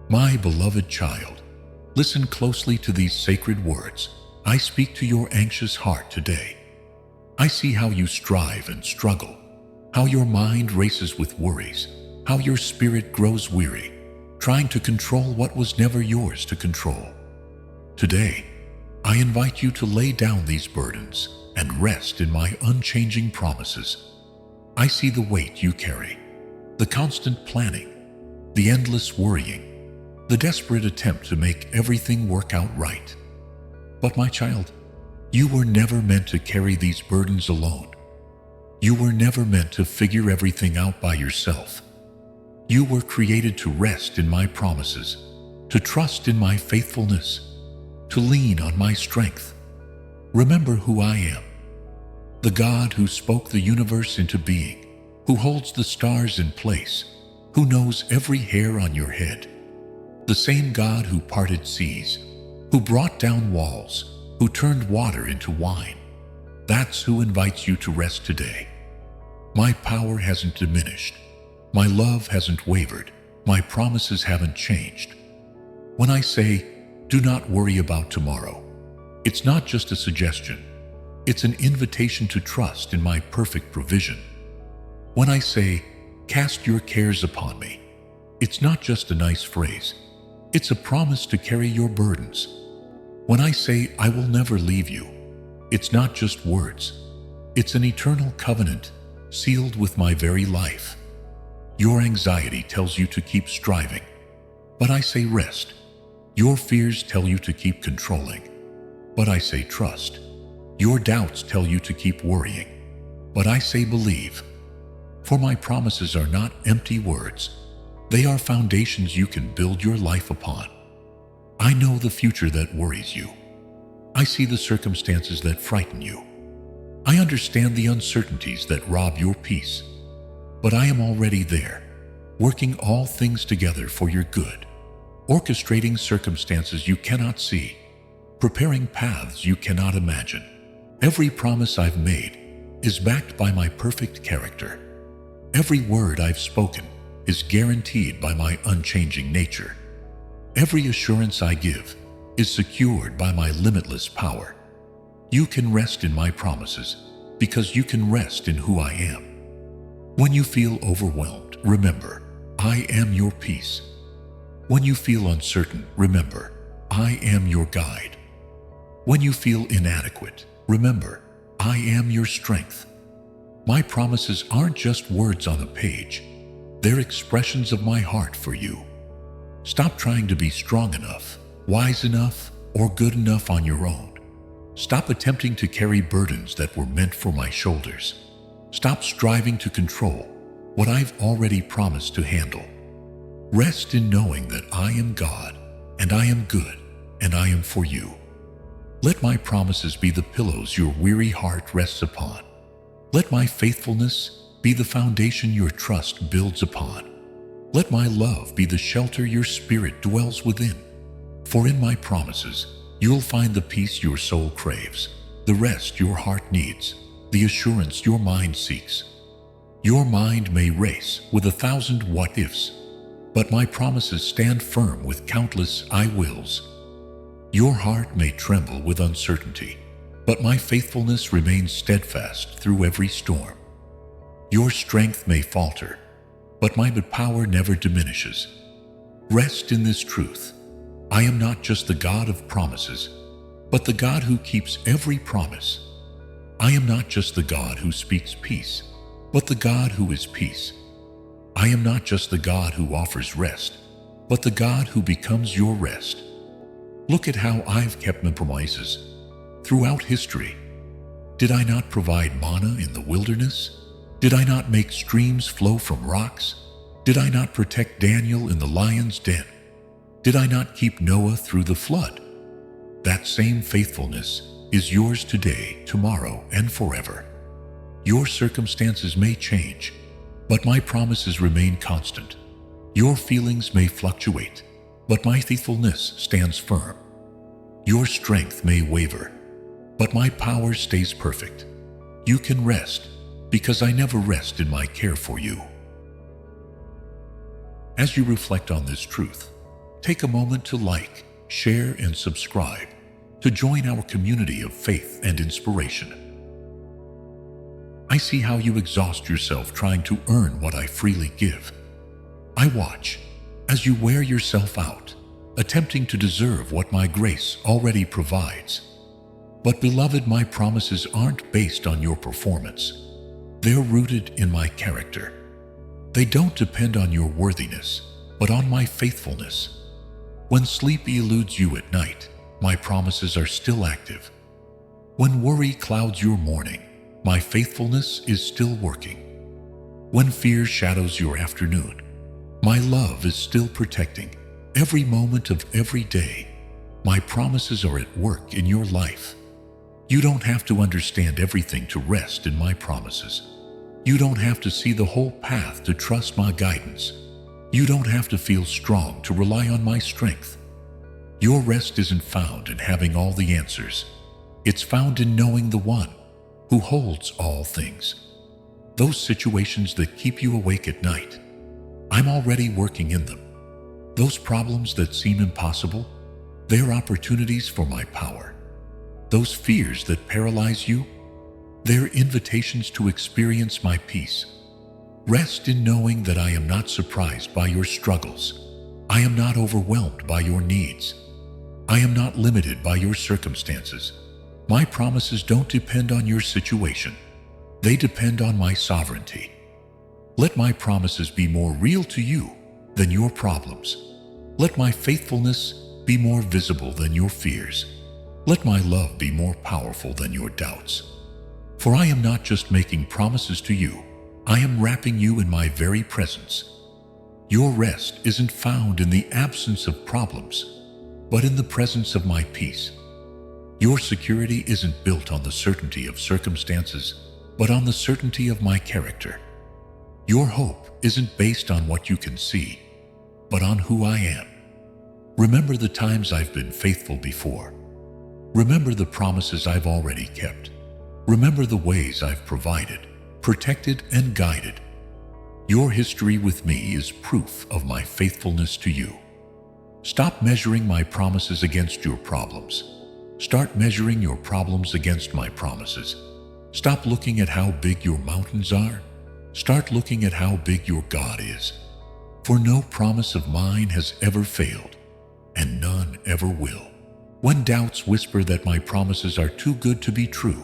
My beloved child, listen closely to these sacred words. I speak to your anxious heart today. I see how you strive and struggle, how your mind races with worries, how your spirit grows weary, trying to control what was never yours to control. Today, I invite you to lay down these burdens and rest in my unchanging promises. I see the weight you carry, the constant planning, the endless worrying, the desperate attempt to make everything work out right. But my child, you were never meant to carry these burdens alone. You were never meant to figure everything out by yourself. You were created to rest in my promises, to trust in my faithfulness, to lean on my strength. Remember who I am, the God who spoke the universe into being, who holds the stars in place, who knows every hair on your head, the same God who parted seas, who brought down walls, who turned water into wine. That's who invites you to rest today. My power hasn't diminished. My love hasn't wavered. My promises haven't changed. When I say, do not worry about tomorrow, it's not just a suggestion. It's an invitation to trust in my perfect provision. When I say, cast your cares upon me, it's not just a nice phrase. It's a promise to carry your burdens. When I say, I will never leave you, it's not just words. It's an eternal covenant sealed with my very life. Your anxiety tells you to keep striving, but I say rest. Your fears tell you to keep controlling, but I say trust. Your doubts tell you to keep worrying, but I say believe. For my promises are not empty words. They are foundations you can build your life upon. I know the future that worries you. I see the circumstances that frighten you. I understand the uncertainties that rob your peace. But I am already there, working all things together for your good, orchestrating circumstances you cannot see, preparing paths you cannot imagine. Every promise I've made is backed by my perfect character. Every word I've spoken is guaranteed by my unchanging nature. Every assurance I give is secured by my limitless power. You can rest in my promises because you can rest in who I am. When you feel overwhelmed, remember, I am your peace. When you feel uncertain, remember, I am your guide. When you feel inadequate, remember, I am your strength. My promises aren't just words on a page. They're expressions of my heart for you. Stop trying to be strong enough, wise enough, or good enough on your own. Stop attempting to carry burdens that were meant for my shoulders. Stop striving to control what I've already promised to handle. Rest in knowing that I am God, and I am good, and I am for you. Let my promises be the pillows your weary heart rests upon. Let my faithfulness be the foundation your trust builds upon. Let my love be the shelter your spirit dwells within. For in my promises, you'll find the peace your soul craves, the rest your heart needs, the assurance your mind seeks. Your mind may race with 1,000 what-ifs, but my promises stand firm with countless I wills. Your heart may tremble with uncertainty, but my faithfulness remains steadfast through every storm. Your strength may falter, but my power never diminishes. Rest in this truth. I am not just the God of promises, but the God who keeps every promise. I am not just the God who speaks peace, but the God who is peace. I am not just the God who offers rest, but the God who becomes your rest. Look at how I've kept my promises throughout history. Did I not provide manna in the wilderness? Did I not make streams flow from rocks? Did I not protect Daniel in the lion's den? Did I not keep Noah through the flood? That same faithfulness is yours today, tomorrow, and forever. Your circumstances may change, but my promises remain constant. Your feelings may fluctuate, but my faithfulness stands firm. Your strength may waver, but my power stays perfect. You can rest, because I never rest in my care for you. As you reflect on this truth, take a moment to like, share, and subscribe to join our community of faith and inspiration. I see how you exhaust yourself trying to earn what I freely give. I watch as you wear yourself out, attempting to deserve what my grace already provides. But beloved, my promises aren't based on your performance. They're rooted in my character. They don't depend on your worthiness, but on my faithfulness. When sleep eludes you at night, my promises are still active. When worry clouds your morning, my faithfulness is still working. When fear shadows your afternoon, my love is still protecting. Every moment of every day, my promises are at work in your life. You don't have to understand everything to rest in my promises. You don't have to see the whole path to trust my guidance. You don't have to feel strong to rely on my strength. Your rest isn't found in having all the answers. It's found in knowing the one who holds all things. Those situations that keep you awake at night, I'm already working in them. Those problems that seem impossible, they're opportunities for my power. Those fears that paralyze you, they're invitations to experience my peace. Rest in knowing that I am not surprised by your struggles. I am not overwhelmed by your needs. I am not limited by your circumstances. My promises don't depend on your situation. They depend on my sovereignty. Let my promises be more real to you than your problems. Let my faithfulness be more visible than your fears. Let my love be more powerful than your doubts. For I am not just making promises to you, I am wrapping you in my very presence. Your rest isn't found in the absence of problems, but in the presence of my peace. Your security isn't built on the certainty of circumstances, but on the certainty of my character. Your hope isn't based on what you can see, but on who I am. Remember the times I've been faithful before. Remember the promises I've already kept. Remember the ways I've provided, protected, and guided. Your history with me is proof of my faithfulness to you. Stop measuring my promises against your problems. Start measuring your problems against my promises. Stop looking at how big your mountains are. Start looking at how big your God is. For no promise of mine has ever failed, and none ever will. When doubts whisper that my promises are too good to be true,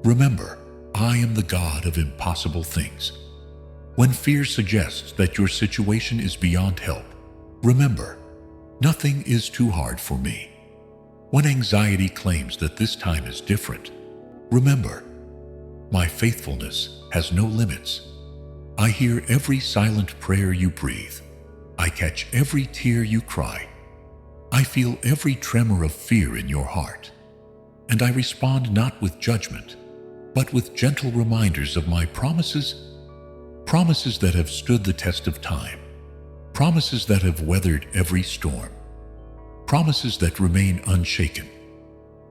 remember, I am the God of impossible things. When fear suggests that your situation is beyond help, remember, nothing is too hard for me. When anxiety claims that this time is different, remember, my faithfulness has no limits. I hear every silent prayer you breathe. I catch every tear you cry. I feel every tremor of fear in your heart. And I respond not with judgment, but with gentle reminders of my promises, promises that have stood the test of time, promises that have weathered every storm, promises that remain unshaken.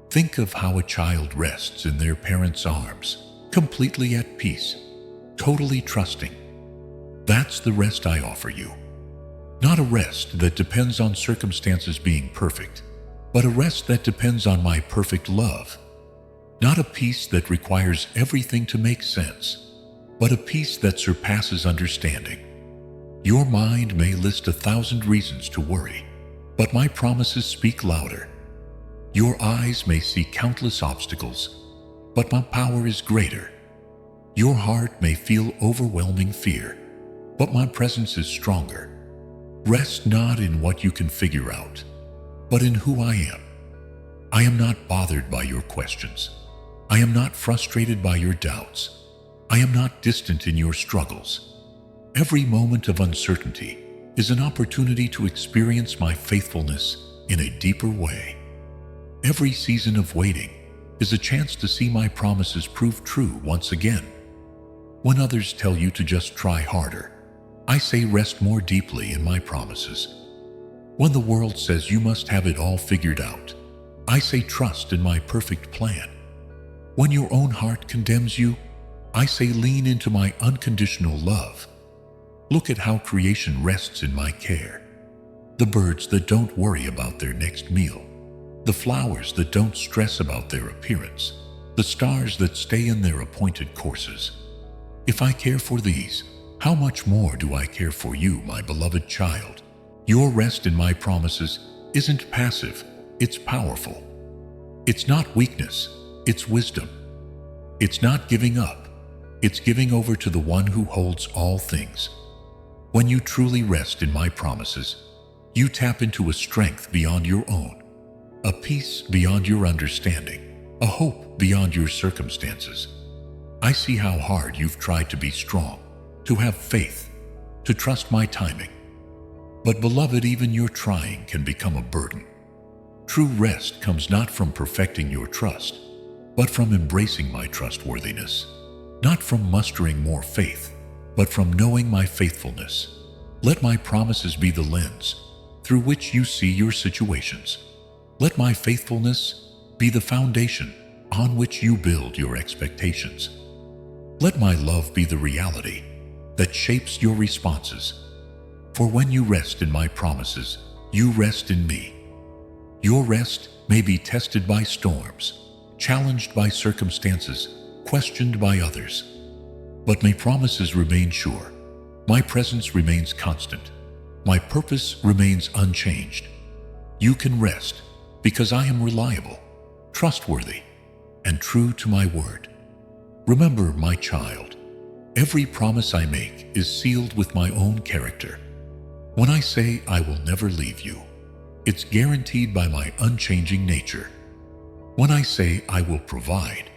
Think of how a child rests in their parents' arms, completely at peace, totally trusting. That's the rest I offer you. Not a rest that depends on circumstances being perfect, but a rest that depends on my perfect love. Not a peace that requires everything to make sense, but a peace that surpasses understanding. Your mind may list 1,000 reasons to worry, but my promises speak louder. Your eyes may see countless obstacles, but my power is greater. Your heart may feel overwhelming fear, but my presence is stronger. Rest not in what you can figure out, but in who I am. I am not bothered by your questions. I am not frustrated by your doubts. I am not distant in your struggles. Every moment of uncertainty is an opportunity to experience my faithfulness in a deeper way. Every season of waiting is a chance to see my promises prove true once again. When others tell you to just try harder, I say rest more deeply in my promises. When the world says you must have it all figured out, I say trust in my perfect plan. When your own heart condemns you, I say lean into my unconditional love. Look at how creation rests in my care. the birds that don't worry about their next meal, the flowers that don't stress about their appearance, the stars that stay in their appointed courses. If I care for these, how much more do I care for you, my beloved child? Your rest in my promises isn't passive, it's powerful. It's not weakness, it's wisdom. It's not giving up, it's giving over to the one who holds all things. When you truly rest in my promises, you tap into a strength beyond your own, a peace beyond your understanding, a hope beyond your circumstances. I see how hard you've tried to be strong, to have faith, to trust my timing. But beloved, even your trying can become a burden. True rest comes not from perfecting your trust, but from embracing my trustworthiness, not from mustering more faith, but from knowing my faithfulness. Let my promises be the lens through which you see your situations. Let my faithfulness be the foundation on which you build your expectations. Let my love be the reality that shapes your responses. For when you rest in my promises, you rest in me. Your rest may be tested by storms, challenged by circumstances, questioned by others. But my promises remain sure. My presence remains constant. My purpose remains unchanged. You can rest because I am reliable, trustworthy, and true to my word. Remember, my child, every promise I make is sealed with my own character. When I say I will never leave you, it's guaranteed by my unchanging nature. When I say I will provide,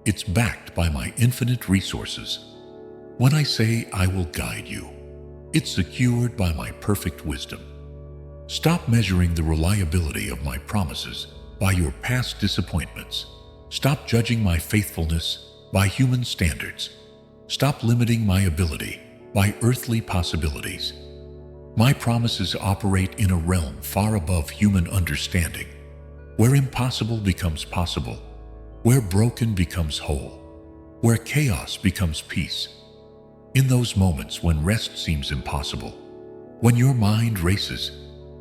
it's backed by my infinite resources. When I say I will guide you, it's secured by my perfect wisdom. Stop measuring the reliability of my promises by your past disappointments. Stop judging my faithfulness by human standards. Stop limiting my ability by earthly possibilities. My promises operate in a realm far above human understanding, where impossible becomes possible, where broken becomes whole, where chaos becomes peace. In those moments when rest seems impossible, when your mind races,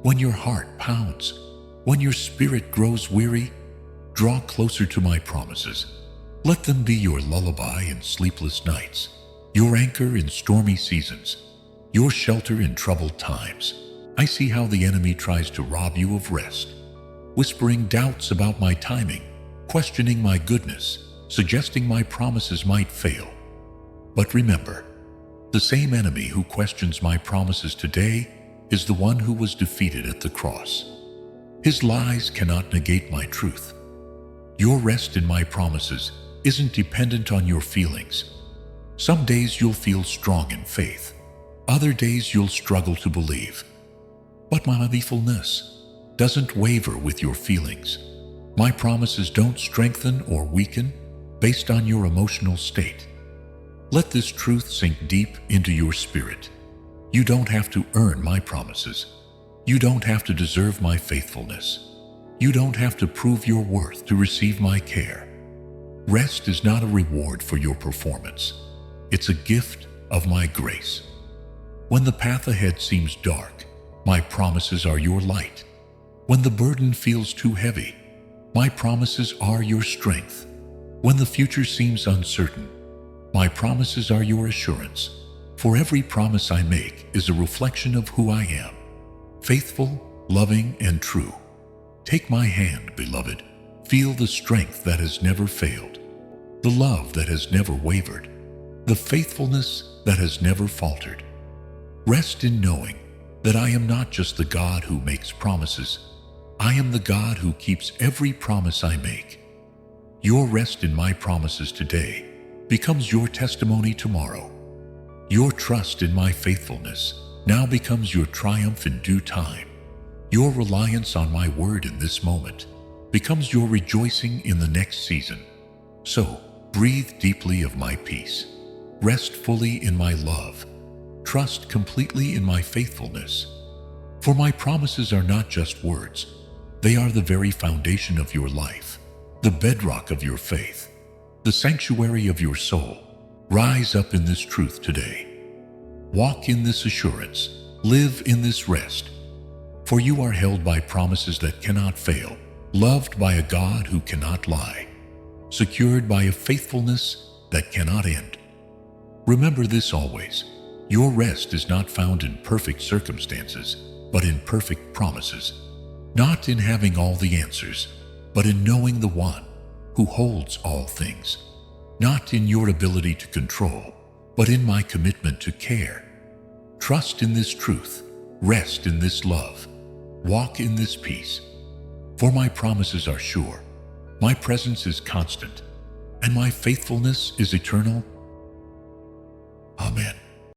when your heart pounds, when your spirit grows weary, draw closer to my promises. Let them be your lullaby in sleepless nights, your anchor in stormy seasons, your shelter in troubled times. I see how the enemy tries to rob you of rest, whispering doubts about my timing, questioning my goodness, suggesting my promises might fail. But remember, the same enemy who questions my promises today is the one who was defeated at the cross. His lies cannot negate my truth. Your rest in my promises isn't dependent on your feelings. Some days you'll feel strong in faith. Other days you'll struggle to believe. But my faithfulness doesn't waver with your feelings. My promises don't strengthen or weaken based on your emotional state. Let this truth sink deep into your spirit. You don't have to earn my promises. You don't have to deserve my faithfulness. You don't have to prove your worth to receive my care. Rest is not a reward for your performance. It's a gift of my grace. When the path ahead seems dark, my promises are your light. When the burden feels too heavy, my promises are your strength. When the future seems uncertain, my promises are your assurance. For every promise I make is a reflection of who I am, faithful, loving, and true. Take my hand, beloved. Feel the strength that has never failed, the love that has never wavered, the faithfulness that has never faltered. Rest in knowing that I am not just the God who makes promises. I am the God who keeps every promise I make. Your rest in my promises today becomes your testimony tomorrow. Your trust in my faithfulness now becomes your triumph in due time. Your reliance on my word in this moment becomes your rejoicing in the next season. So, breathe deeply of my peace. Rest fully in my love. Trust completely in my faithfulness. For my promises are not just words. They are the very foundation of your life, the bedrock of your faith, the sanctuary of your soul. Rise up in this truth today. Walk in this assurance. Live in this rest. For you are held by promises that cannot fail, loved by a God who cannot lie, secured by a faithfulness that cannot end. Remember this always: your rest is not found in perfect circumstances, but in perfect promises. Not in having all the answers, but in knowing the one who holds all things. Not in your ability to control, but in my commitment to care. Trust in this truth, rest in this love, walk in this peace. For my promises are sure, my presence is constant, and my faithfulness is eternal. Amen.